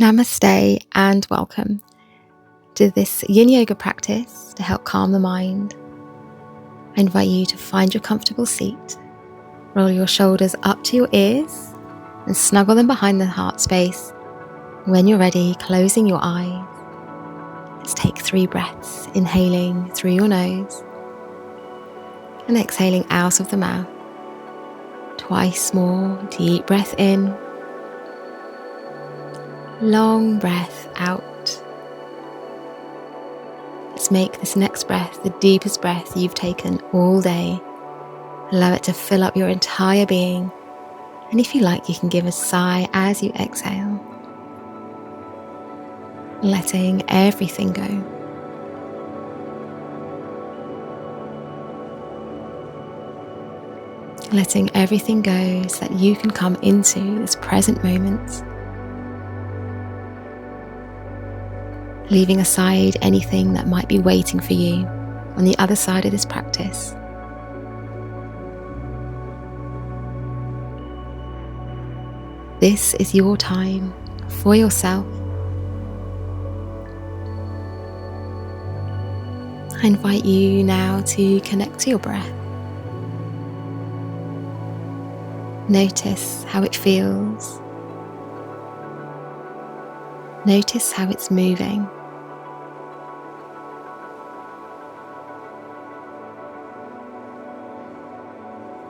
Namaste and welcome to this yin yoga practice to help calm the mind. I invite you to find your comfortable seat, roll your shoulders up to your ears and snuggle them behind the heart space. When you're ready, closing your eyes. Let's take 3 breaths, inhaling through your nose and exhaling out of the mouth. Twice more, deep breath in, long breath out. Let's make this next breath the deepest breath you've taken all day. Allow it to fill up your entire being. And if you like, you can give a sigh as you exhale, letting everything go. Letting everything go so that you can come into this present moment. Leaving aside anything that might be waiting for you on the other side of this practice. This is your time for yourself. I invite you now to connect to your breath. Notice how it feels. Notice how it's moving.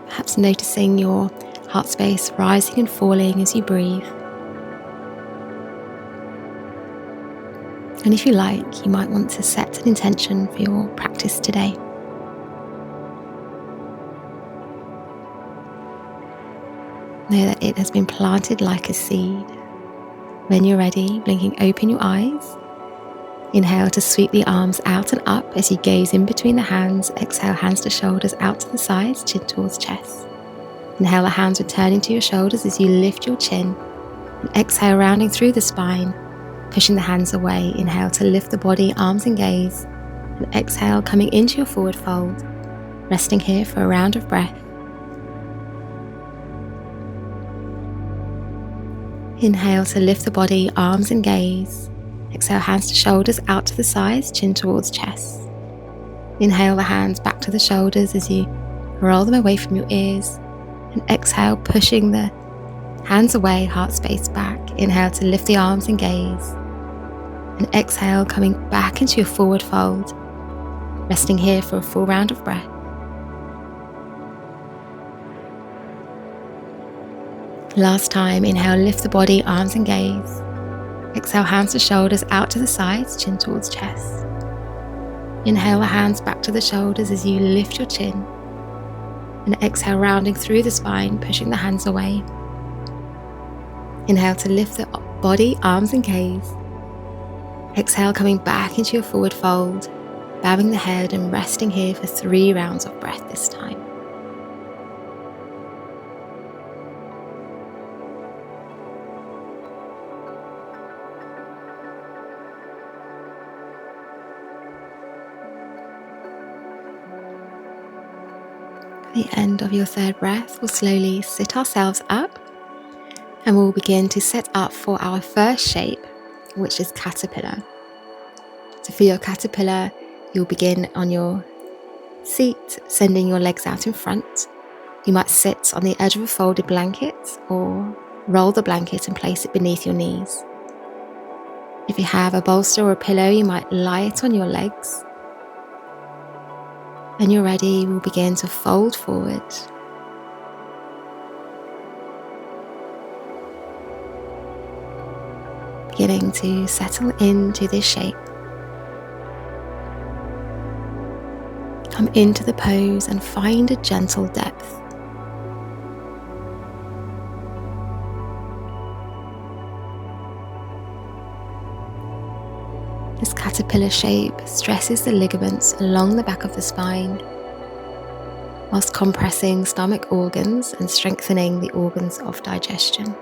Perhaps noticing your heart space rising and falling as you breathe. And if you like, you might want to set an intention for your practice today. Know that it has been planted like a seed. When you're ready, blinking open your eyes. Inhale to sweep the arms out and up as you gaze in between the hands. Exhale, hands to shoulders, out to the sides, chin towards chest. Inhale, the hands returning to your shoulders as you lift your chin. And exhale, rounding through the spine, pushing the hands away. Inhale to lift the body, arms and gaze. And exhale, coming into your forward fold. Resting here for a round of breath. Inhale to lift the body, arms and gaze. Exhale, hands to shoulders, out to the sides, chin towards chest. Inhale the hands back to the shoulders as you roll them away from your ears. And exhale, pushing the hands away, heart space back. Inhale to lift the arms and gaze. And exhale, coming back into your forward fold. Resting here for a full round of breath. Last time, inhale, lift the body, arms and gaze. Exhale, hands to shoulders, out to the sides, chin towards chest. Inhale the hands back to the shoulders as you lift your chin. And exhale, rounding through the spine, pushing the hands away. Inhale to lift the body, arms and gaze. Exhale, coming back into your forward fold, bowing the head and resting here for 3 rounds of breath this time. At the end of your 3rd breath, we'll slowly sit ourselves up and we'll begin to set up for our first shape, which is caterpillar. So for your caterpillar, you'll begin on your seat, sending your legs out in front. You might sit on the edge of a folded blanket or roll the blanket and place it beneath your knees. If you have a bolster or a pillow, you might lie it on your legs. When you're ready, we'll begin to fold forward. Beginning to settle into this shape. Come into the pose and find a gentle depth. This caterpillar shape stresses the ligaments along the back of the spine, whilst compressing stomach organs and strengthening the organs of digestion.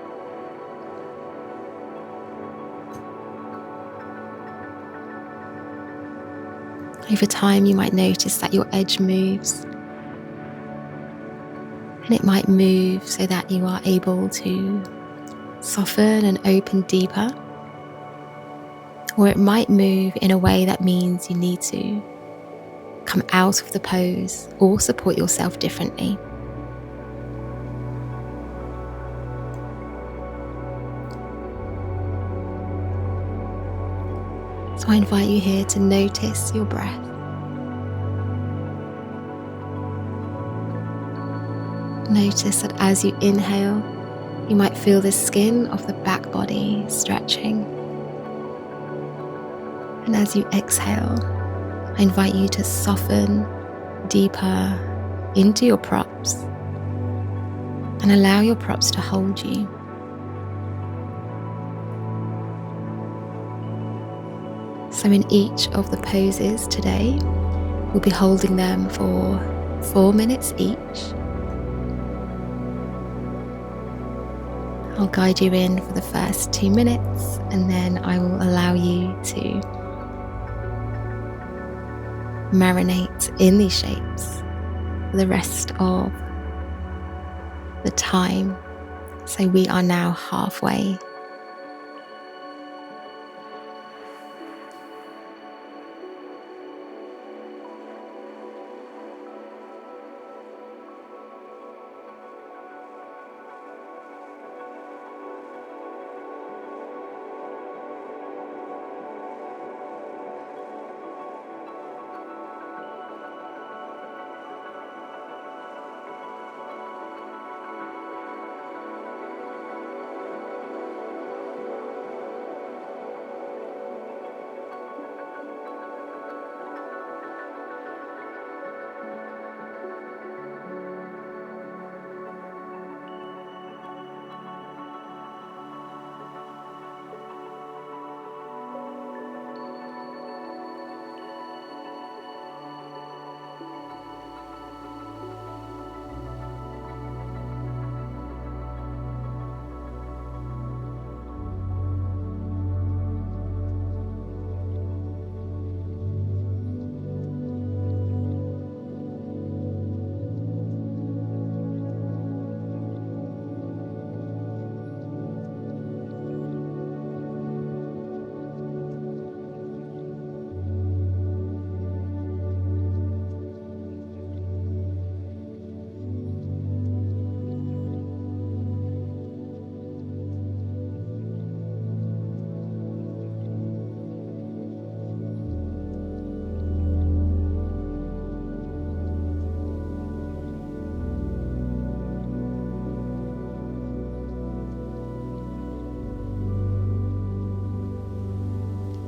Over time, you might notice that your edge moves, and it might move so that you are able to soften and open deeper. Or it might move in a way that means you need to come out of the pose or support yourself differently. So I invite you here to notice your breath. Notice that as you inhale, you might feel the skin of the back body stretching. And as you exhale, I invite you to soften deeper into your props and allow your props to hold you. So in each of the poses today, we'll be holding them for 4 minutes each. I'll guide you in for the first 2 minutes, and then I will allow you to marinate in these shapes for the rest of the time. So we are now halfway.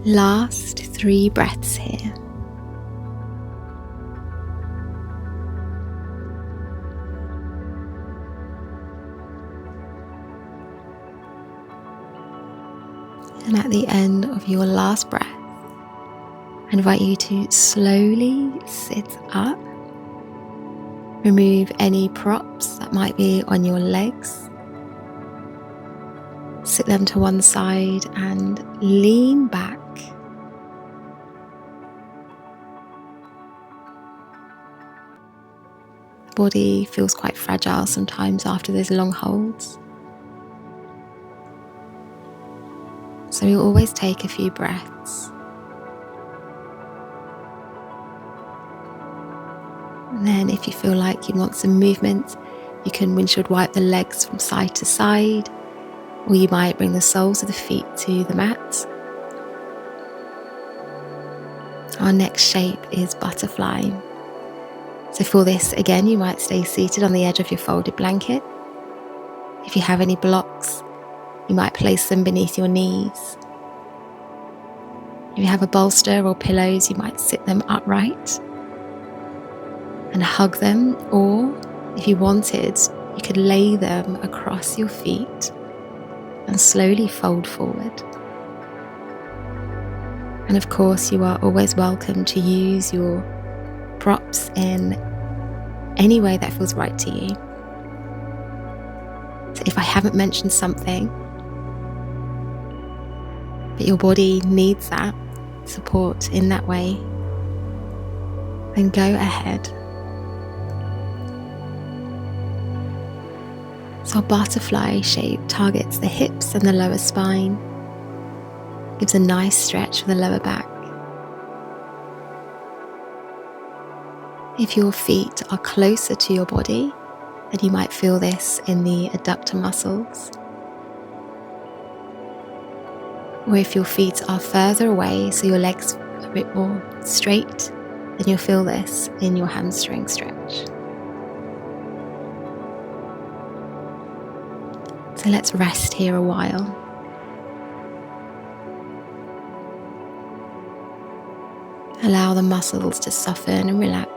Last 3 breaths here. And at the end of your last breath, I invite you to slowly sit up. Remove any props that might be on your legs. Sit them to one side and lean back. The body feels quite fragile sometimes after those long holds. So we'll always take a few breaths. And then if you feel like you want some movement, you can windshield wipe the legs from side to side, or you might bring the soles of the feet to the mat. Our next shape is butterfly. So for this, again, you might stay seated on the edge of your folded blanket. If you have any blocks, you might place them beneath your knees. If you have a bolster or pillows, you might sit them upright and hug them, or if you wanted, you could lay them across your feet and slowly fold forward. And of course, you are always welcome to use your props in any way that feels right to you. So if I haven't mentioned something, but your body needs that support in that way, then go ahead. So our butterfly shape targets the hips and the lower spine. Gives a nice stretch for the lower back. If your feet are closer to your body, then you might feel this in the adductor muscles. Or if your feet are further away, so your legs are a bit more straight, then you'll feel this in your hamstring stretch. So let's rest here a while. Allow the muscles to soften and relax.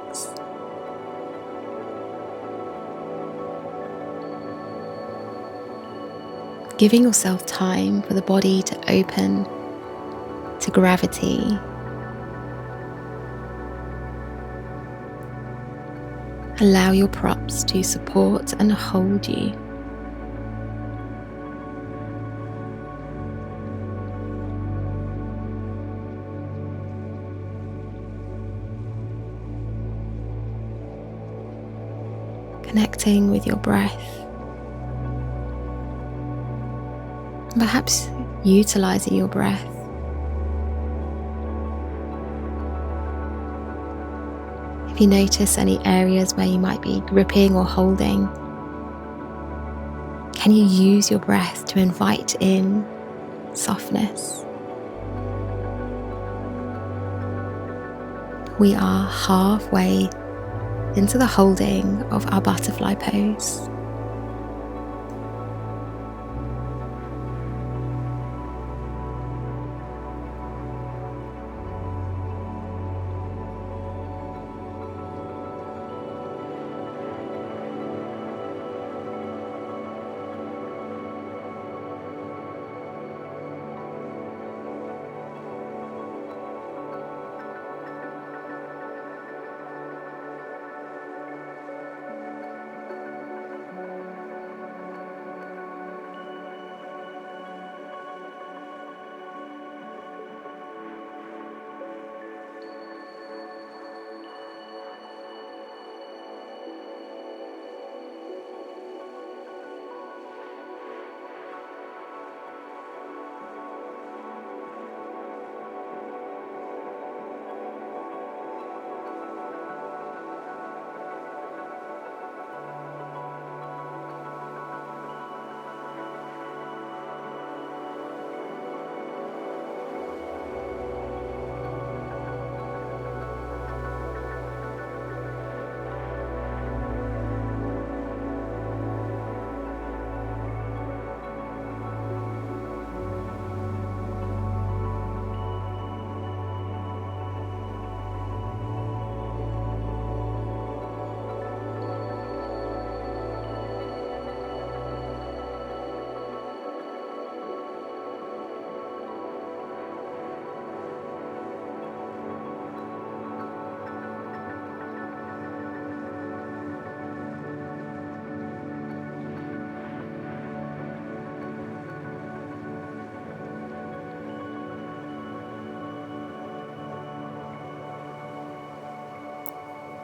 Giving yourself time for the body to open to gravity. Allow your props to support and hold you. Connecting with your breath. And perhaps utilizing your breath. If you notice any areas where you might be gripping or holding, can you use your breath to invite in softness? We are halfway into the holding of our butterfly pose.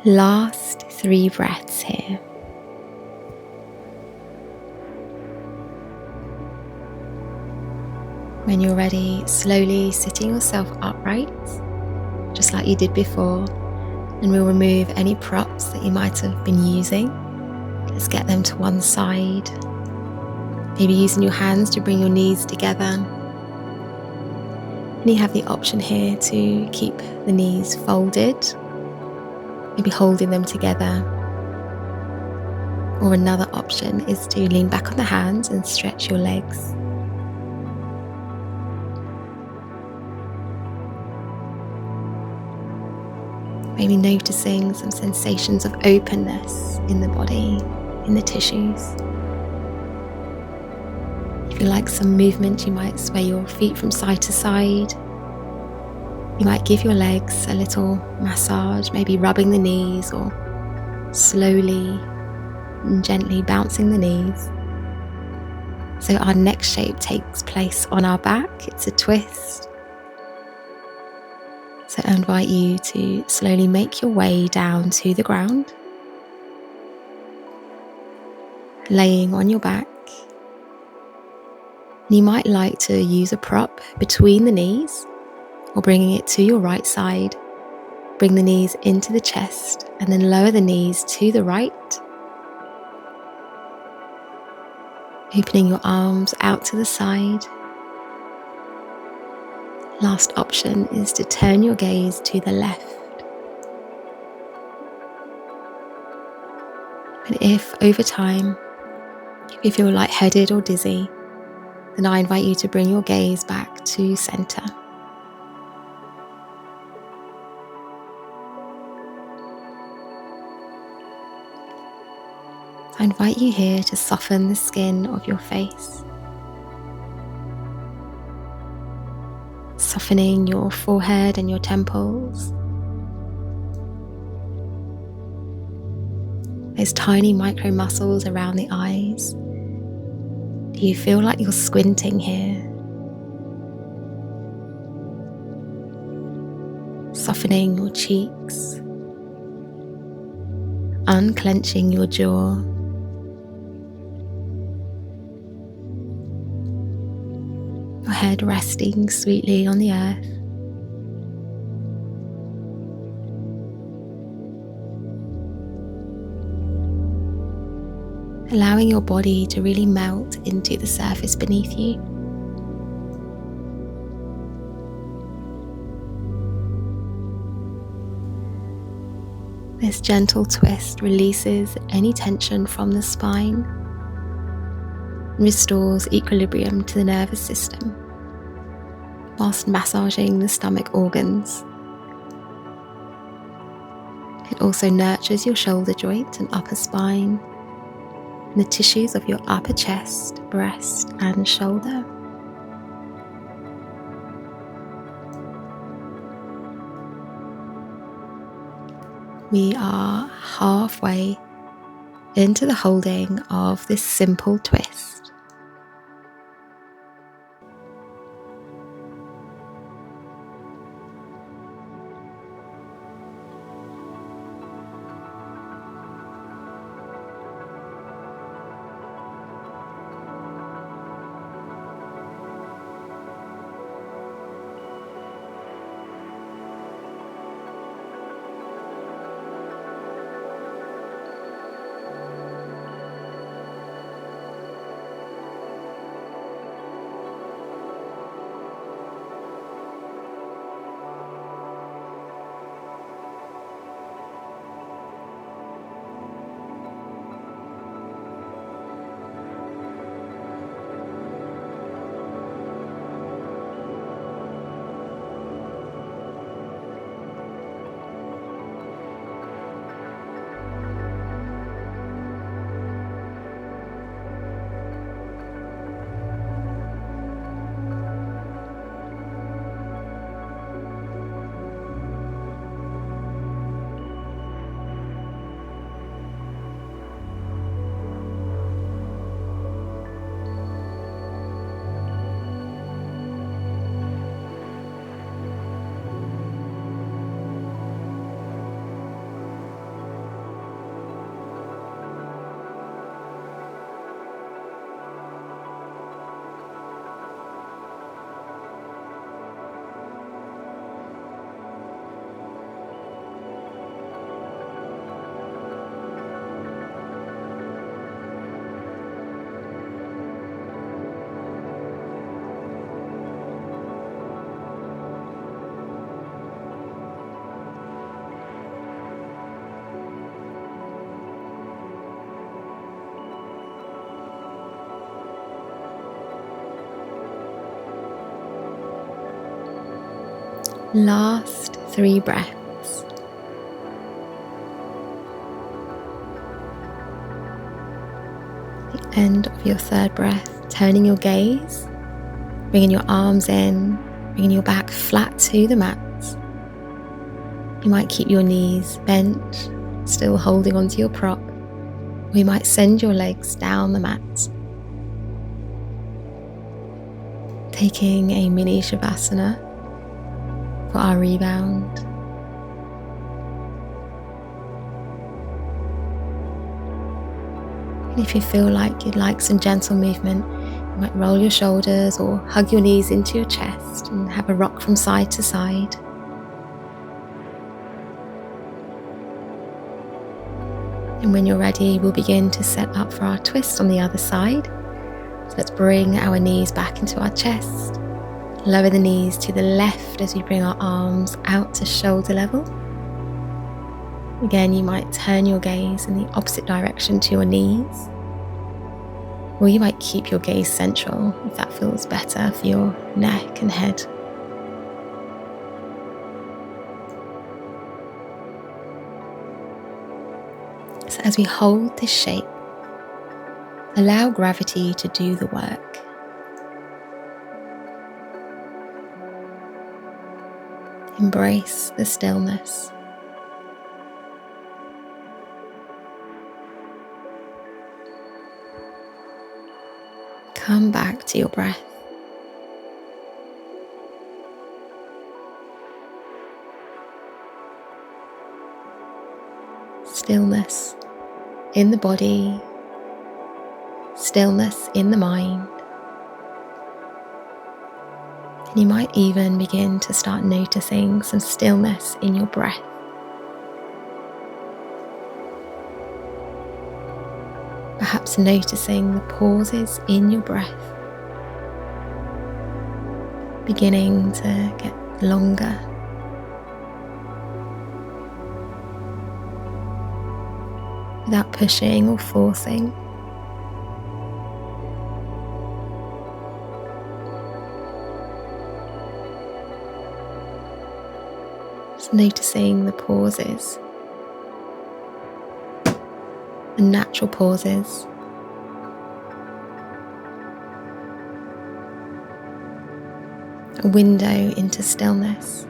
Last 3 breaths here. When you're ready, slowly sitting yourself upright, just like you did before, and we'll remove any props that you might have been using. Let's get them to one side. Maybe using your hands to bring your knees together. And you have the option here to keep the knees folded, maybe holding them together. Or another option is to lean back on the hands and stretch your legs. Maybe noticing some sensations of openness in the body, in the tissues. If you like some movement, you might sway your feet from side to side. You might give your legs a little massage, maybe rubbing the knees or slowly and gently bouncing the knees. So our neck shape takes place on our back. It's a twist. So I invite you to slowly make your way down to the ground, laying on your back. You might like to use a prop between the knees or bringing it to your right side. Bring the knees into the chest and then lower the knees to the right. Opening your arms out to the side. Last option is to turn your gaze to the left. But if over time you feel lightheaded or dizzy, then I invite you to bring your gaze back to center. I invite you here to soften the skin of your face, softening your forehead and your temples. Those tiny micro muscles around the eyes. Do you feel like you're squinting here? Softening your cheeks, unclenching your jaw. Your head resting sweetly on the earth. Allowing your body to really melt into the surface beneath you. This gentle twist releases any tension from the spine and restores equilibrium to the nervous system, whilst massaging the stomach organs. It also nurtures your shoulder joint and upper spine, and the tissues of your upper chest, breast, and shoulder. We are halfway into the holding of this simple twist. Last 3 breaths. The end of your 3rd breath, turning your gaze, bringing your arms in, bringing your back flat to the mat. You might keep your knees bent, still holding onto your prop, or you might send your legs down the mat. Taking a mini Shavasana for our rebound. And if you feel like you'd like some gentle movement You might roll your shoulders or hug your knees into your chest and have a rock from side to side. And when you're ready, we'll begin to set up for our twist on the other side. So let's bring our knees back into our chest. Lower the knees to the left as we bring our arms out to shoulder level. Again, you might turn your gaze in the opposite direction to your knees, or you might keep your gaze central if that feels better for your neck and head. So as we hold this shape, allow gravity to do the work. Embrace the stillness. Come back to your breath. Stillness in the body, stillness in the mind. And you might even begin to start noticing some stillness in your breath. Perhaps noticing the pauses in your breath, beginning to get longer. Without pushing or forcing. Just noticing the pauses, the natural pauses. A window into stillness.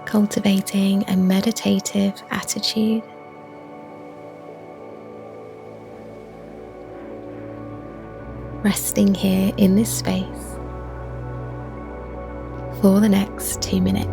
Cultivating a meditative attitude. Resting here in this space for the next 2 minutes.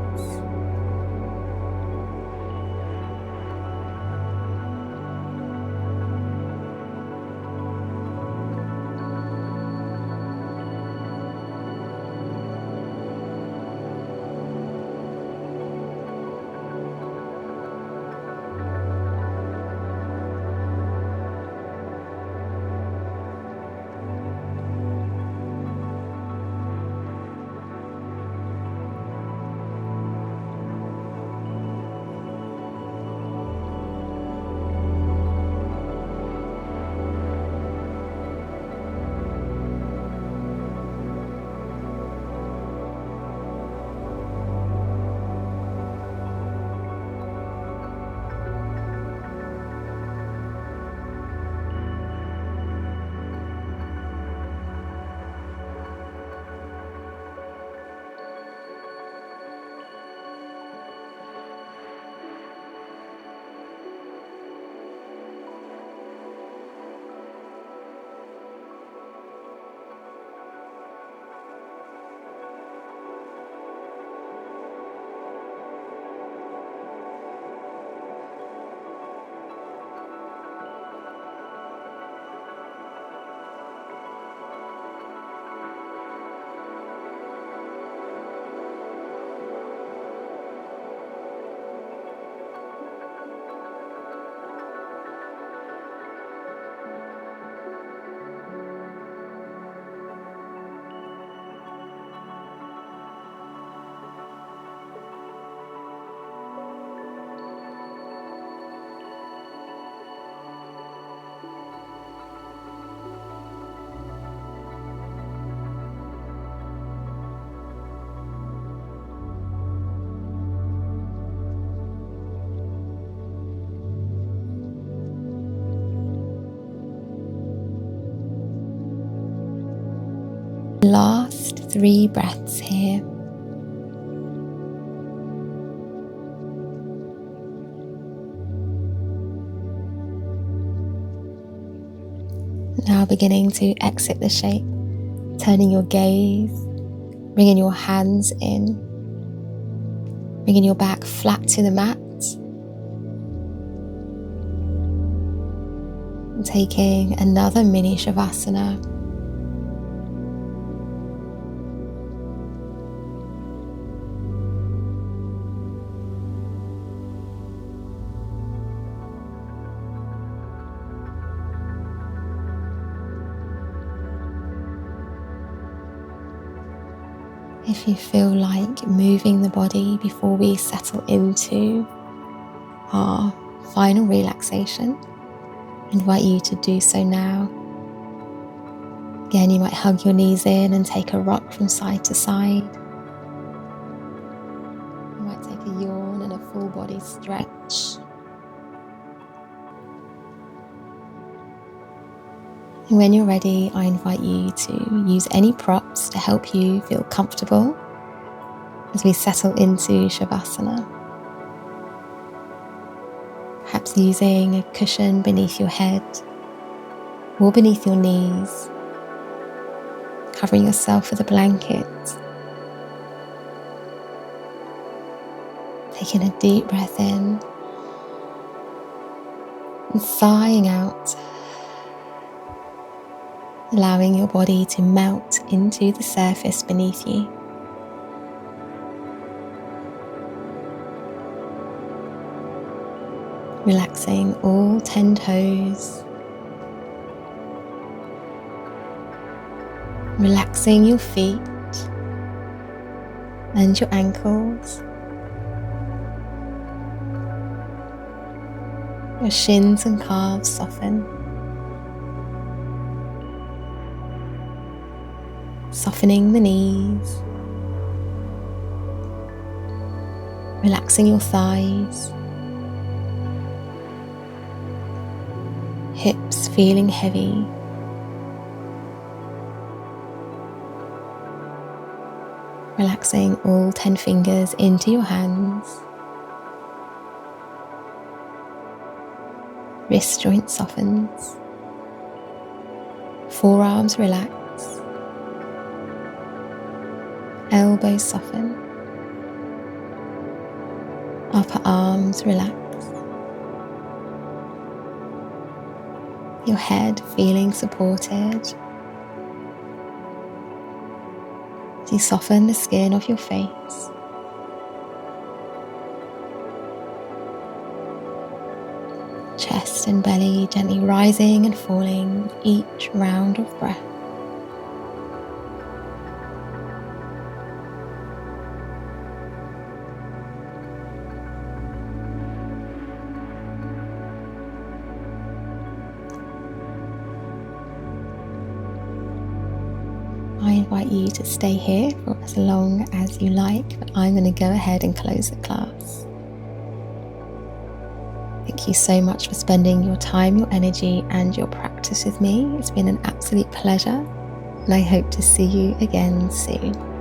Last 3 breaths here. Now beginning to exit the shape, turning your gaze, bringing your hands in, bringing your back flat to the mat, taking another mini Shavasana. If you feel like moving the body before we settle into our final relaxation, I invite you to do so now. Again, you might hug your knees in and take a rock from side to side. You might take a yawn and a full body stretch. And when you're ready, I invite you to use any props to help you feel comfortable as we settle into Shavasana. Perhaps using a cushion beneath your head or beneath your knees, covering yourself with a blanket. Taking a deep breath in and sighing out, allowing your body to melt into the surface beneath you. Relaxing all 10 toes. Relaxing your feet and your ankles. Your shins and calves soften. Softening the knees. Relaxing your thighs. Hips feeling heavy. Relaxing all 10 fingers into your hands. Wrist joint softens. Forearms relax. Elbows soften. Upper arms relax. Your head feeling supported. As you soften the skin of your face. Chest and belly gently rising and falling with each round of breath. I invite you to stay here for as long as you like, but I'm going to go ahead and close the class. Thank you so much for spending your time, your energy, and your practice with me. It's been an absolute pleasure, and I hope to see you again soon.